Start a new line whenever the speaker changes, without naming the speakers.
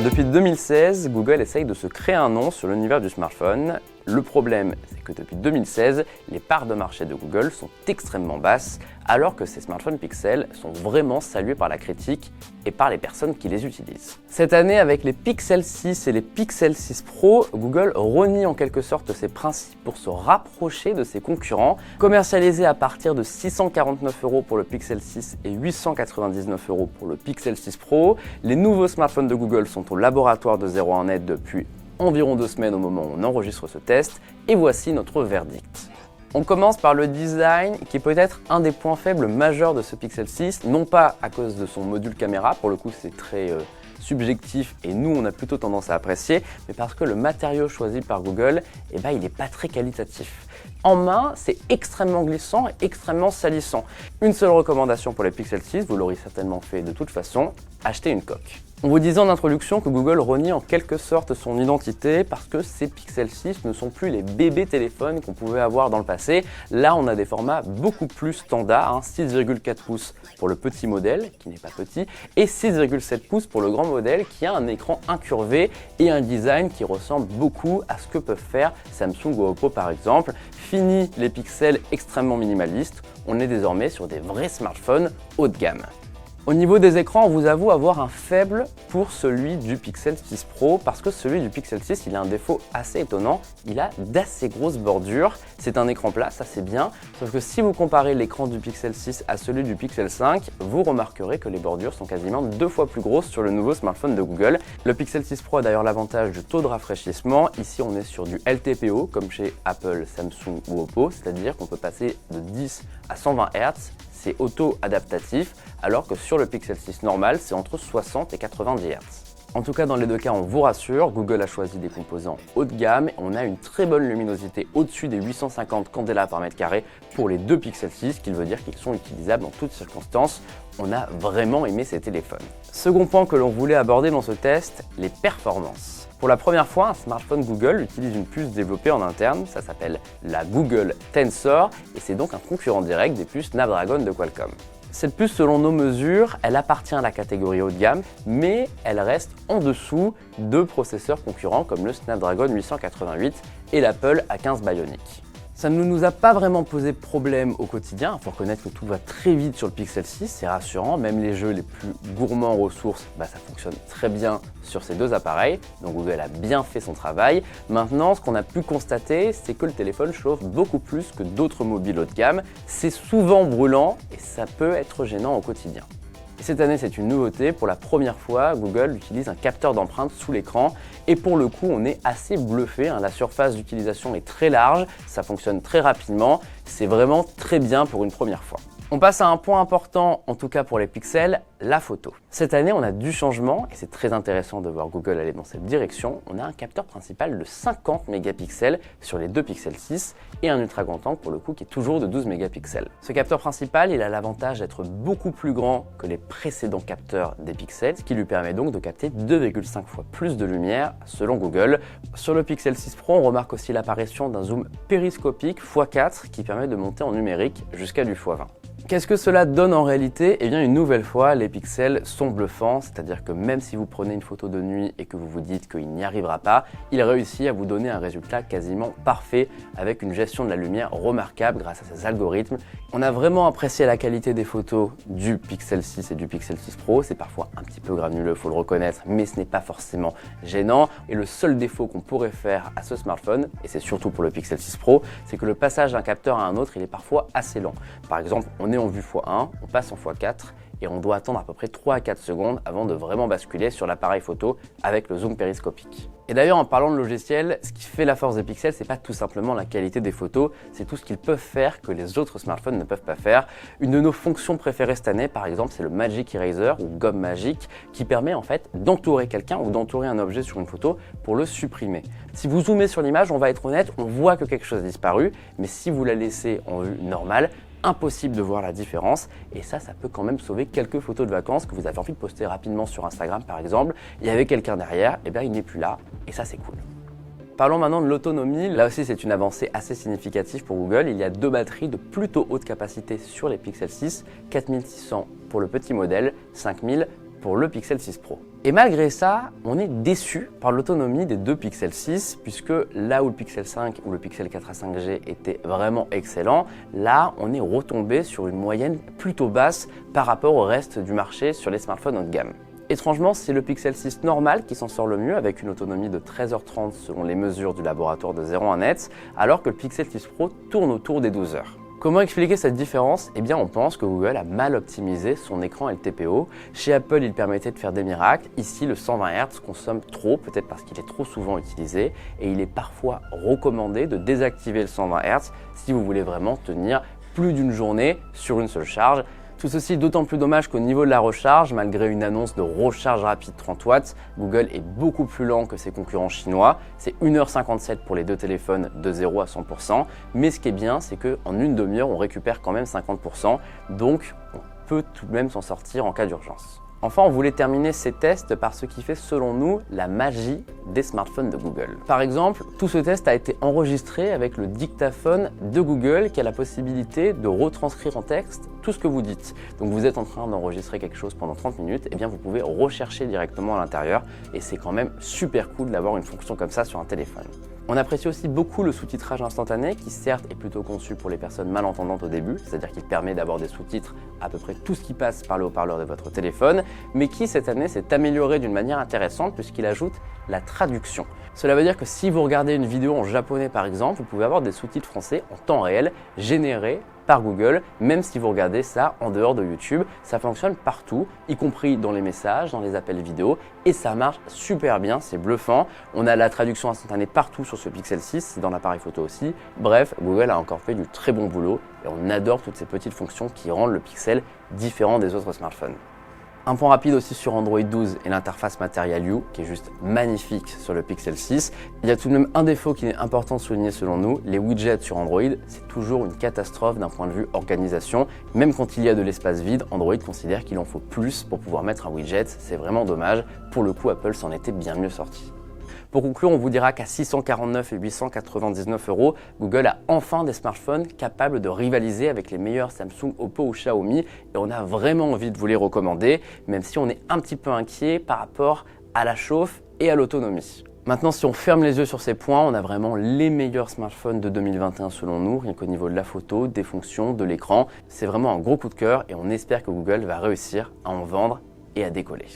Depuis 2016, Google essaye de se créer un nom sur l'univers du smartphone. Le problème, c'est que depuis 2016, les parts de marché de Google sont extrêmement basses, alors que ces smartphones Pixel sont vraiment salués par la critique et par les personnes qui les utilisent. Cette année, avec les Pixel 6 et les Pixel 6 Pro, Google renie en quelque sorte ses principes pour se rapprocher de ses concurrents. Commercialisés à partir de 649 € pour le Pixel 6 et 899 € pour le Pixel 6 Pro, les nouveaux smartphones de Google sont au laboratoire de 01net depuis environ 2 semaines au moment où on enregistre ce test, et voici notre verdict. On commence par le design qui est peut-être un des points faibles majeurs de ce Pixel 6, non pas à cause de son module caméra, pour le coup c'est très subjectif et nous on a plutôt tendance à apprécier, mais parce que le matériau choisi par Google, il n'est pas très qualitatif. En main, c'est extrêmement glissant et extrêmement salissant. Une seule recommandation pour les Pixel 6, vous l'aurez certainement fait de toute façon, achetez une coque. On vous disait en introduction que Google renie en quelque sorte son identité parce que ces Pixel 6 ne sont plus les bébés téléphones qu'on pouvait avoir dans le passé. Là, on a des formats beaucoup plus standards, 6,4 pouces pour le petit modèle, qui n'est pas petit, et 6,7 pouces pour le grand modèle, qui a un écran incurvé et un design qui ressemble beaucoup à ce que peuvent faire Samsung ou Oppo par exemple. Fini les pixels extrêmement minimalistes, on est désormais sur des vrais smartphones haut de gamme. Au niveau des écrans, on vous avoue avoir un faible pour celui du Pixel 6 Pro parce que celui du Pixel 6, il a un défaut assez étonnant, il a d'assez grosses bordures. C'est un écran plat, ça c'est bien, sauf que si vous comparez l'écran du Pixel 6 à celui du Pixel 5, vous remarquerez que les bordures sont quasiment 2 fois plus grosses sur le nouveau smartphone de Google. Le Pixel 6 Pro a d'ailleurs l'avantage du taux de rafraîchissement. Ici, on est sur du LTPO comme chez Apple, Samsung ou Oppo, c'est-à-dire qu'on peut passer de 10 à 120 Hz. C'est auto-adaptatif, alors que sur le Pixel 6 normal, c'est entre 60 et 90 Hz. En tout cas, dans les deux cas, on vous rassure, Google a choisi des composants haut de gamme et on a une très bonne luminosité au-dessus des 850 candela par mètre carré pour les deux Pixel 6, ce qui veut dire qu'ils sont utilisables dans toutes circonstances. On a vraiment aimé ces téléphones. Second point que l'on voulait aborder dans ce test, les performances. Pour la première fois, un smartphone Google utilise une puce développée en interne, ça s'appelle la Google Tensor et c'est donc un concurrent direct des puces Snapdragon de Qualcomm. Cette puce, selon nos mesures, elle appartient à la catégorie haut de gamme, mais elle reste en dessous de processeurs concurrents comme le Snapdragon 888 et l'Apple A15 Bionic. Ça ne nous a pas vraiment posé de problème au quotidien, il faut reconnaître que tout va très vite sur le Pixel 6, c'est rassurant, même les jeux les plus gourmands en ressources, ça fonctionne très bien sur ces deux appareils, donc Google a bien fait son travail. Maintenant, ce qu'on a pu constater, c'est que le téléphone chauffe beaucoup plus que d'autres mobiles haut de gamme, c'est souvent brûlant et ça peut être gênant au quotidien. Et cette année, c'est une nouveauté. Pour la première fois, Google utilise un capteur d'empreinte sous l'écran. Et pour le coup, on est assez bluffé. La surface d'utilisation est très large, ça fonctionne très rapidement. C'est vraiment très bien pour une première fois. On passe à un point important, en tout cas pour les pixels, la photo. Cette année, on a du changement et c'est très intéressant de voir Google aller dans cette direction. On a un capteur principal de 50 mégapixels sur les deux Pixel 6 et un ultra grand angle pour le coup qui est toujours de 12 mégapixels. Ce capteur principal, il a l'avantage d'être beaucoup plus grand que les précédents capteurs des pixels, ce qui lui permet donc de capter 2,5 fois plus de lumière selon Google. Sur le Pixel 6 Pro, on remarque aussi l'apparition d'un zoom périscopique x4 qui permet de monter en numérique jusqu'à du x20. Qu'est-ce que cela donne en réalité ? Eh bien, une nouvelle fois, les pixels sont bluffants, c'est-à-dire que même si vous prenez une photo de nuit et que vous vous dites qu'il n'y arrivera pas, il réussit à vous donner un résultat quasiment parfait avec une gestion de la lumière remarquable grâce à ses algorithmes. On a vraiment apprécié la qualité des photos du Pixel 6 et du Pixel 6 Pro. C'est parfois un petit peu granuleux, faut le reconnaître, mais ce n'est pas forcément gênant. Et le seul défaut qu'on pourrait faire à ce smartphone, et c'est surtout pour le Pixel 6 Pro, c'est que le passage d'un capteur à un autre, il est parfois assez lent. Par exemple, on est en vue x1, on passe en x4 et on doit attendre à peu près 3 à 4 secondes avant de vraiment basculer sur l'appareil photo avec le zoom périscopique. Et d'ailleurs, en parlant de logiciel, ce qui fait la force des pixels, c'est pas tout simplement la qualité des photos, c'est tout ce qu'ils peuvent faire que les autres smartphones ne peuvent pas faire. Une de nos fonctions préférées cette année, par exemple, c'est le Magic Eraser ou gomme magique qui permet en fait d'entourer quelqu'un ou d'entourer un objet sur une photo pour le supprimer. Si vous zoomez sur l'image, on va être honnête, on voit que quelque chose a disparu, mais si vous la laissez en vue normale, impossible de voir la différence et ça peut quand même sauver quelques photos de vacances que vous avez envie de poster rapidement sur Instagram par exemple. Il y avait quelqu'un derrière, et bien il n'est plus là et ça c'est cool. Parlons maintenant de l'autonomie. Là aussi, c'est une avancée assez significative pour Google. Il y a deux batteries de plutôt haute capacité sur les Pixel 6, 4600 pour le petit modèle, 5000 pour le Pixel 6 Pro. Et malgré ça, on est déçu par l'autonomie des deux Pixel 6, puisque là où le Pixel 5 ou le Pixel 4a 5G étaient vraiment excellents, là on est retombé sur une moyenne plutôt basse par rapport au reste du marché sur les smartphones haut de gamme. Étrangement, c'est le Pixel 6 normal qui s'en sort le mieux avec une autonomie de 13h30 selon les mesures du laboratoire de 01net, alors que le Pixel 6 Pro tourne autour des 12 heures. Comment expliquer cette différence? Eh bien, on pense que Google a mal optimisé son écran LTPO. Chez Apple, il permettait de faire des miracles. Ici, le 120 Hz consomme trop, peut-être parce qu'il est trop souvent utilisé, et il est parfois recommandé de désactiver le 120 Hz si vous voulez vraiment tenir plus d'une journée sur une seule charge. Tout ceci d'autant plus dommage qu'au niveau de la recharge, malgré une annonce de recharge rapide 30 watts, Google est beaucoup plus lent que ses concurrents chinois. C'est 1h57 pour les deux téléphones de 0 à 100%. Mais ce qui est bien, c'est qu'en une demi-heure, on récupère quand même 50%. Donc, on peut tout de même s'en sortir en cas d'urgence. Enfin, on voulait terminer ces tests par ce qui fait selon nous la magie des smartphones de Google. Par exemple, tout ce test a été enregistré avec le dictaphone de Google qui a la possibilité de retranscrire en texte tout ce que vous dites. Donc vous êtes en train d'enregistrer quelque chose pendant 30 minutes, et bien vous pouvez rechercher directement à l'intérieur et c'est quand même super cool d'avoir une fonction comme ça sur un téléphone. On apprécie aussi beaucoup le sous-titrage instantané qui certes est plutôt conçu pour les personnes malentendantes au début, c'est-à-dire qu'il permet d'avoir des sous-titres à peu près tout ce qui passe par le haut-parleur de votre téléphone, mais qui cette année s'est amélioré d'une manière intéressante puisqu'il ajoute la traduction. Cela veut dire que si vous regardez une vidéo en japonais par exemple, vous pouvez avoir des sous-titres français en temps réel générés par Google, même si vous regardez ça en dehors de YouTube. Ça fonctionne partout, y compris dans les messages, dans les appels vidéo, et ça marche super bien, c'est bluffant. On a la traduction instantanée partout sur ce Pixel 6, c'est dans l'appareil photo aussi. Bref, Google a encore fait du très bon boulot et on adore toutes ces petites fonctions qui rendent le Pixel différent des autres smartphones. Un point rapide aussi sur Android 12 et l'interface Material You qui est juste magnifique sur le Pixel 6. Il y a tout de même un défaut qui est important de souligner selon nous, les widgets sur Android, c'est toujours une catastrophe d'un point de vue organisation. Même quand il y a de l'espace vide, Android considère qu'il en faut plus pour pouvoir mettre un widget, c'est vraiment dommage. Pour le coup, Apple s'en était bien mieux sorti. Pour conclure, on vous dira qu'à 649 et 899 €, Google a enfin des smartphones capables de rivaliser avec les meilleurs Samsung, Oppo ou Xiaomi et on a vraiment envie de vous les recommander, même si on est un petit peu inquiet par rapport à la chauffe et à l'autonomie. Maintenant, si on ferme les yeux sur ces points, on a vraiment les meilleurs smartphones de 2021 selon nous, rien qu'au niveau de la photo, des fonctions, de l'écran. C'est vraiment un gros coup de cœur et on espère que Google va réussir à en vendre et à décoller.